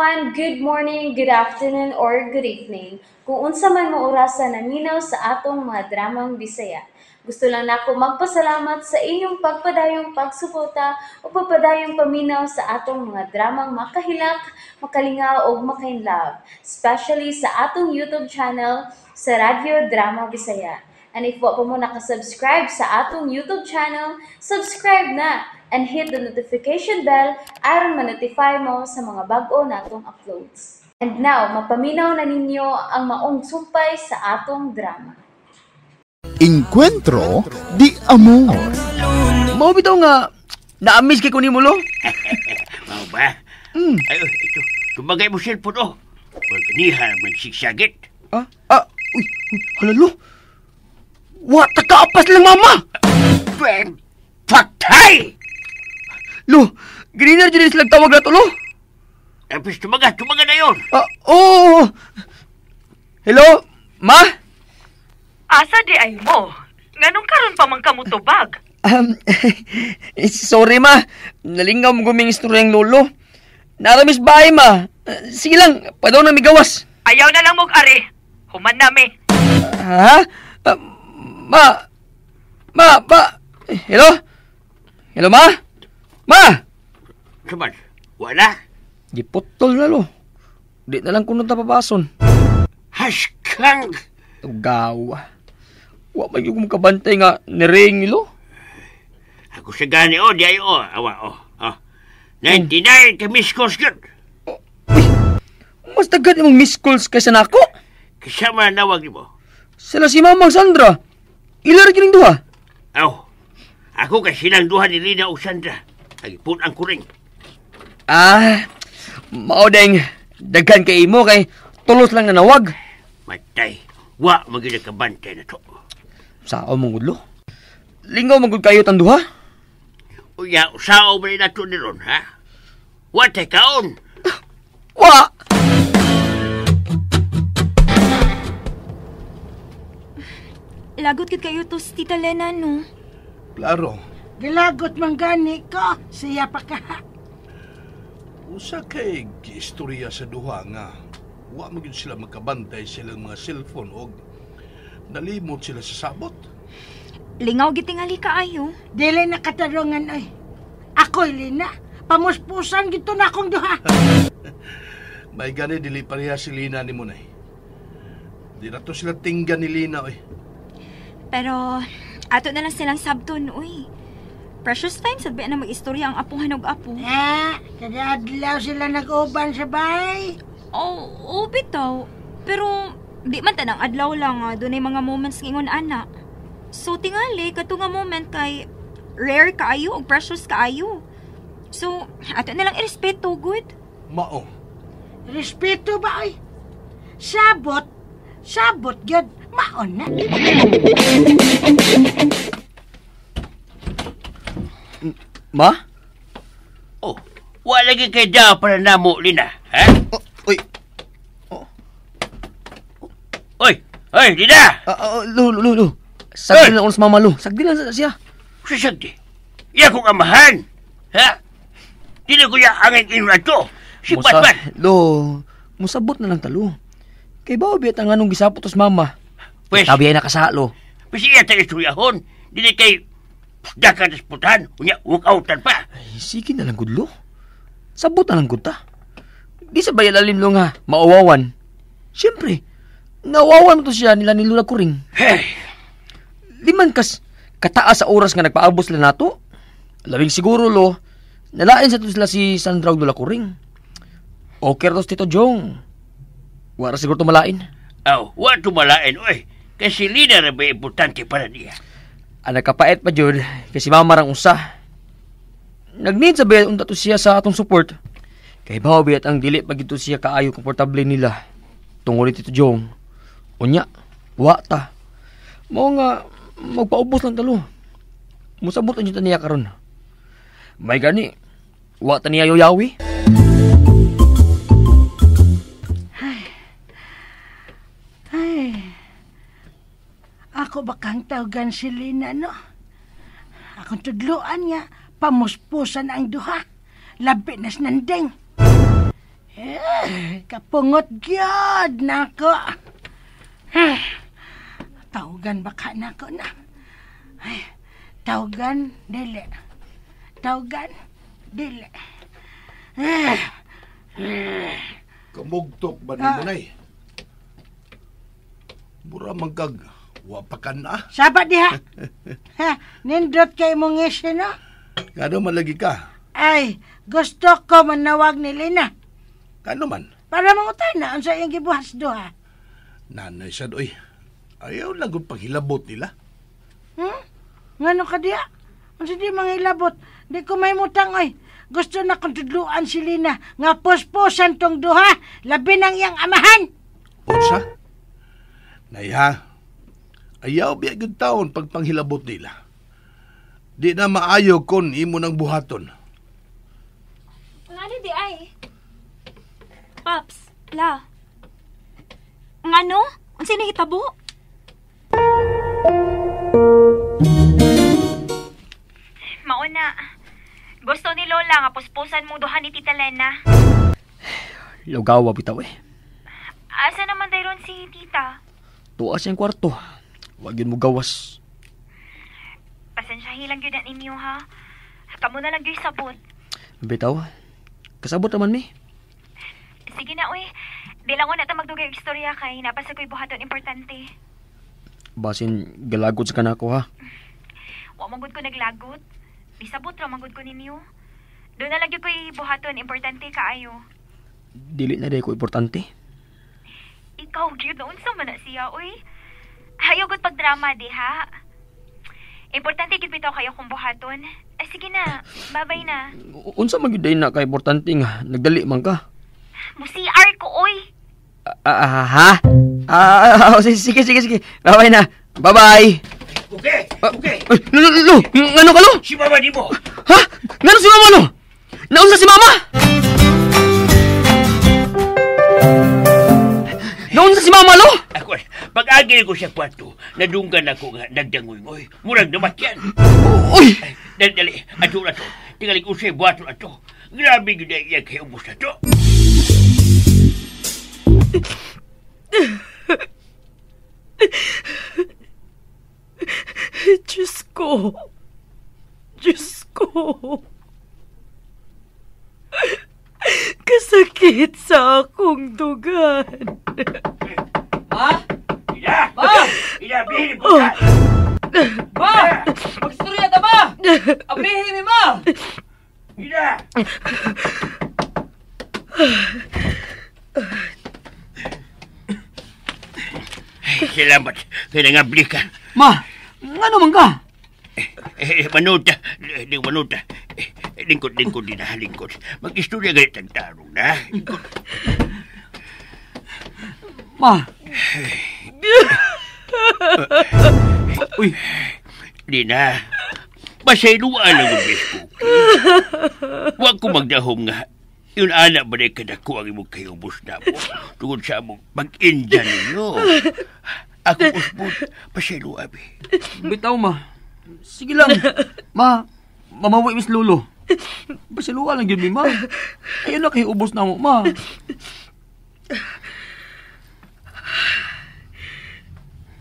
everyone, good morning, good afternoon, or good evening. Kung unsa man mo orasan naminaw sa atong mga dramang Bisaya. Gusto lang nako magpasalamat sa inyong pagpadayong pagsuporta o pagpadayong paminaw sa atong mga dramang makahilak, makalingaw o makainlove, especially sa atong YouTube channel sa Radyo Drama Bisaya. And if wa pa mo nakasubscribe sa atong YouTube channel, subscribe na and hit the notification bell aron ma-notify mo sa mga bag-o natong uploads. And now, mapaminaw na ninyo ang maong sumpay sa atong drama. Encuentro de Amor. Mao bitaw nga na-miss kay kunin mo lo. Mao ba? Ay, ito. Tumagay mo cellphone, oh. Huwag ganihan magsiksagit. Uy, halalo. Wa, takaapas lang mama. Patay! Lo, ganina dyan sila tawag na to, lo. Tapos tumaga na yun. Oo. Hello, ma? Asa di ay mo? Nganong karon pa man kamo tubag? Sorry ma, nalingaw mo guming istoryang lolo. Naramis bahay ma. Sige lang, padaw na may gawas. Ayaw na lang mong ari. Human nami. Ha? Hello? Hello ma? Ma! Saman, wala. Giputol na lo. Di na lang kunong tapapason. Haskang! Gawa. Wa may yung kabantay nga niring lo. Ako sa gani, oh, di ay, oh. Awa, oh. 99 ka miss calls yun. Mas tagad imong miss calls kaysa nako. Kasama na nawag mo. Sila si Mamang Sandra. Ilar kining duha. Aw, ako kay silang duha ni Lina o Sandra. Agipun ang kuring. Mao deng daghan kay imo kay tulos lang na nawag. Matay, wa magiging kabantay na to. Sao mong gudlo? Lingaw magud kayo tan duha? Uya, sao ba na to ni ron, ha? Wa tay kaon. Wa! Lagot kit kayo to si Tita Lena, no? Klaro. Gilagot man gani ko, siya pa ka. Usa kay giistorya sa duha nga wa magyud sila makabantay silang mga cellphone og nalimot sila sa sabot. Lingaw gitingali kaayo. Dili na katarungan ay. Ako'y Lina, pamuspusan gito na akong duha. May gani dili pareha si Lina ni Munay. Di na to sila tinggan ni Lina oy. Pero ato na lang silang sabton, uy. Precious time sabi na mag-istorya ang apuhan og apo. Kada adlaw sila nag-uban sa bahay. Oo, bitaw. Pero di man tanang adlaw lang, doon ay mga moments ngingon ana. So tingali kato nga moment kay rare kaayo og precious kaayo. So ato na lang irespeto, good. Mao. Respeto ba ay? Sabot gyud maon na. Ma? Oh, wa lagi kay da para namo, Lina, ha? Uy. Oy, Lina! Lu. Sagdi lang unos mama lo. Sagdi lang siya. Sasagdi. Iya kong amahan, ha? Dili ko ya angin inunan to. Si Batman. Lo, musabot na lang talo. Kay bao biyat ang anong gisapot os mama. Pues, Tabi ay nakasalo. Pasi iya tayo isturyahon. Dili kay dakan disputan. Unya, walkoutan pa. Ay, sige na lang gudlo. Sabot na lang gud ta. Di sa bayalalim lo nga, mauwawan. Siyempre, nawawan mo to siya nila ni Lula Kuring. Hey, Liman kataas sa oras nga nagpaabos sila nato. Labing siguro lo, nalain sa to sila si Sandra Lula Kuring. Okay ros Tito Jong. Wala siguro tumalain. wa tumalain, oy. Kasi Lina na ba importante para niya? Anak kapait pa jud kasi mama rang usa. Nag-need sa bayad unta to siya sa atong support. Kay bao biyat ang dili pag ito siya kaayo komportable nila. Tungod Tito Jong. Unya, wa ta. Mao nga magpaubos lang talo. Musabot ang niya karon. May gani, wa ta niya yoyawi. Ay. Ako bakang tawagan si Lina, no? Akong tudloan niya, pamuspusan ang duha. Labi na sinanding. Kapungot gyud nako. Tawgan baka nako na. Ay, tawgan dili. Tawgan dili. Kamugtok ba ni Manay? Mura magkag, wapakan na. Sabat diha. Nindot kay mong ngisi no? Kano man lagi ka? Ay, gusto ko manawag ni Lina. Kano man? Para mangutan na, ang sa iyong gibuhas doha. Nanay sad, oy. Ayaw lang kung paghilabot nila. Ngano ka diya? Ang di mangilabot. Di ko may mutang, oy. Gusto na kong tudluan si Lina nga posposan tong duha. Labi ng iyang amahan. Unsa? Nay ha, ayaw biya gyud taon pag panghilabot nila. Di na maayo kon imo ng buhaton. Ngano di ay? Paps, la. Ngano? Ang sinihitabo? Mauna. Gusto ni Lola nga puspusan mo duha ni Tita Lena. Lugawa bitaw eh. Asa naman dayron si Tita? Tuwa siyang kwarto. Wag yun mo gawas. Pasensyahin lang yun ninyo ha. Kamu na lang yung sabot. Bitaw, kasabot naman mi. Sige na uy. Di lang ko na ito magdugay yung istorya kay napasa ko'y buhaton importante. Basin galagod sa kanako ha. Wa magud ko naglagot. Bisabot ra magud ko ninyo. Doon na lagi ko'y buhaton importante kaayo. Dili na day ko importante. Ikaw gyud noon sa man na siya uy. Hayo gud pagdrama di ha. Importante gid bitaw kayo kung buhaton. Ay sige na, babay na. Unsa man gyud day na ka importante nga nagdali man ka? Musi-ar ko oy. Ha? Sige. Babay na. Bye-bye. Okay, okay. Lo, ngano ka lo? Si mama di mo. Ha? Ngano si mama lo? Naunsa si mama? Naunsa si mama lo? Ako, pag-agi ko sa kwarto, nadunggan ako nga nagdangoy-ngoy. Murag namatyan. Uy! Dali, ato na to. Tingali ko siya buhato na to. Grabe yun na iyan kayo ubos na to. Diyos ko. Kasakit sa akong dugan. Ma? Ina! Ma! Ina, bihin po ka! Ma! Magstorya ta ba? Abihin mi ma! Ina! Ay, salamat. Kaya nangabli ka. Ma! Ngano man ka? Manuta. Lingkod din na, lingkod. Mag-istorya ganit ang tarong na. Ma! Uy! Di na. Masayluan ang ubis ko. Huwag ko magdahom nga. Yun anak ba na kadako ang imong kayubos na mo. Tungod sa among pag-indya ninyo. Ako usbod. Pasayluan mi. Bitaw ma. Sige lang. Ma, mamawi mis lolo. Basiluan lang yun mi ma. Ayun na kayo ubos na mo ma.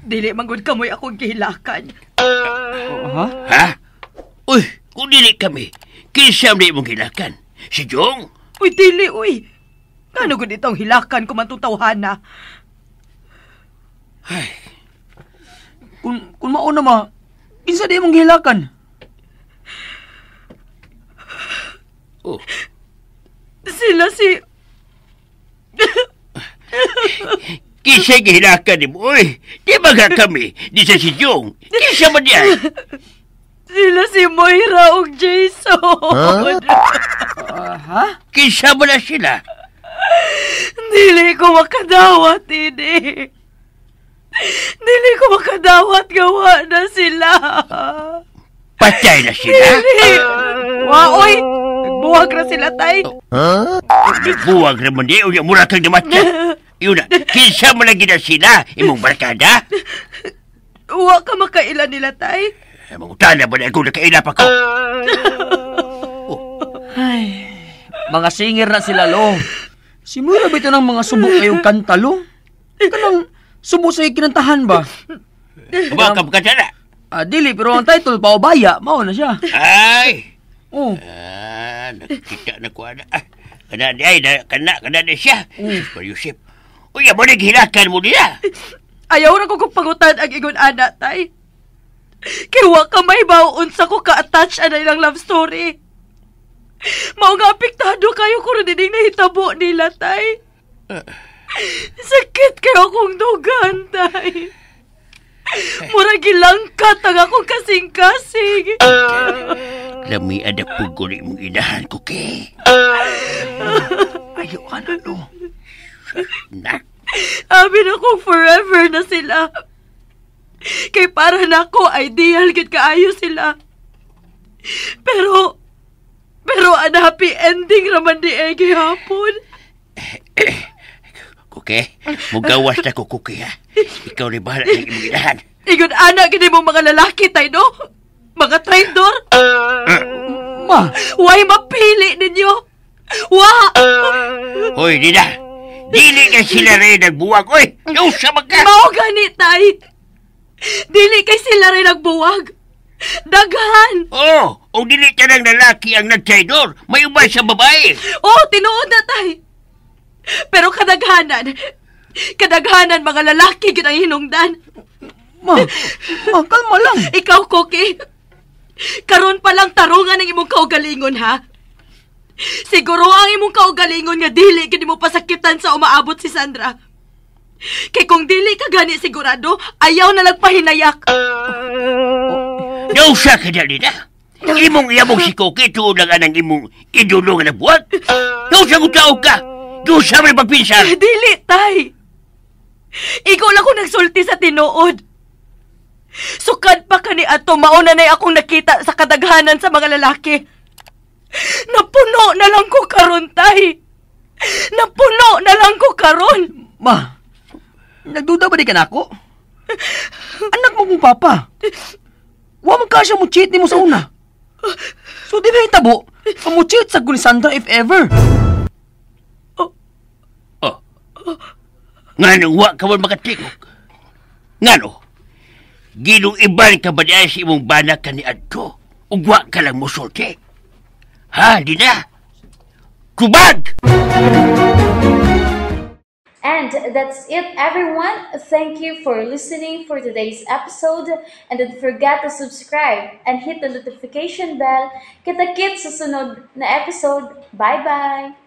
Dili manggod kamoy akong gihilakan. Ha? Ha? Uy, kung dili kami, kinsa na imong hilakan? Si Jong? Uy, dili, uy. Kano gud itong hilakan ko man tutawhana? Ay. Kung mauna ma, kinsa di mong gihilakan? Oh. Sila si... Kinsa gihilakan ni mo, uy. Di ba nga kami? Di sa si Jong. Kinsa man yan? Sila si Moira ug Jason. Ha? Kinsa man na sila? Dili ko makadawat, ini. Dili ko makadawat gawa na sila. Patay na sila? Waoy, buwag na sila, tay. Nagbuwag naman di. Unya mura kang namatay. Yun na, kinsa man lagi na sila? Imong barkada? Uwa ka makailan nila, tay. Imong tala ba na kung nakailap ako? Ay, mga singer na sila lo. Simula ba ito ng mga subo kayong kantalo? Kanang subo sa ikinantahan ba? Aba ka magkasala. Dili, pero ang title, Paubaya, mao na siya. Ay! Oh, Nakikita na ko ana. Kana di ay, kana na siya. Pero Yusip, uya mo naghilakan mo niya. Ayaw na ko kung pangutan ang ingon ana, tay. Kaya wa ka may baon sa ko ka-attach ana ilang love story. Mao nga apektado kayo kung dinig nahitabo nila, tay. Sakit kayo akong dugan, tay. Mura gilangkat ang akong kasing-kasing. Lami ada puguli mong inahan ko, ke. ayaw ka na, no? Na. Amin akong forever na sila. Kay para na ako, ideal gid kaayo sila. Pero ang happy ending raman di gihapon. Kuke, mugawas na ko, Kuke, ha? Ikaw ni bahala ng imong inahan. Ingon anak gini mo mga lalaki tay no? Mga traidor. Ma, Why mapili ninyo? Wa! Hoy, Nina. Dili na sila rin nagbuwag. Oy, yung sa magka. Mao gani tay. Dili kay sila rin nagbuwag. Daghan. Oh, o dili ka ng lalaki ang nagtraidor. May ubay sa babae. Oh, tinuod na tay. Pero kadaghanan mga lalaki gid ang hinungdan. ma, kalma lang. Ikaw, Koki. Karon pa lang tarungan ang imong kaugalingon, ha? Siguro ang imong kaugalingon nga dili gid mo pasakitan sa umaabot si Sandra. Kay kung dili ka gani sigurado, ayaw na nagpahinayak. Nausa ka na, Nina. Imong iyabog si Koki tuon lang anang imong idolo nga nagbuwag. Nausa ko tao ka. Nausa may pagpinsan. Dili, tay. Ikaw lang ko nagsulti sa tinuod. Sukad pa kani ato mauna na akong nakita sa kadaghanan sa mga lalaki. Napuno na lang ko karon, tay. Napuno na lang ko karon. Ma, nagduda ba di ka na ako? Anak mo kong papa. Wa man ka siya mo cheat ni mo sa una. So di ba hitabo, mo cheat sa ni Sandra if ever. Nga wa ka man makatikok. Nga ginuiban ka ba niya sa imong banak ka ni Adto? Ug wa ka lang musulti. Ha, di na? Kubag! And that's it, everyone. Thank you for listening for today's episode. And don't forget to subscribe and hit the notification bell. Kita-kits sa sunod na episode. Bye-bye!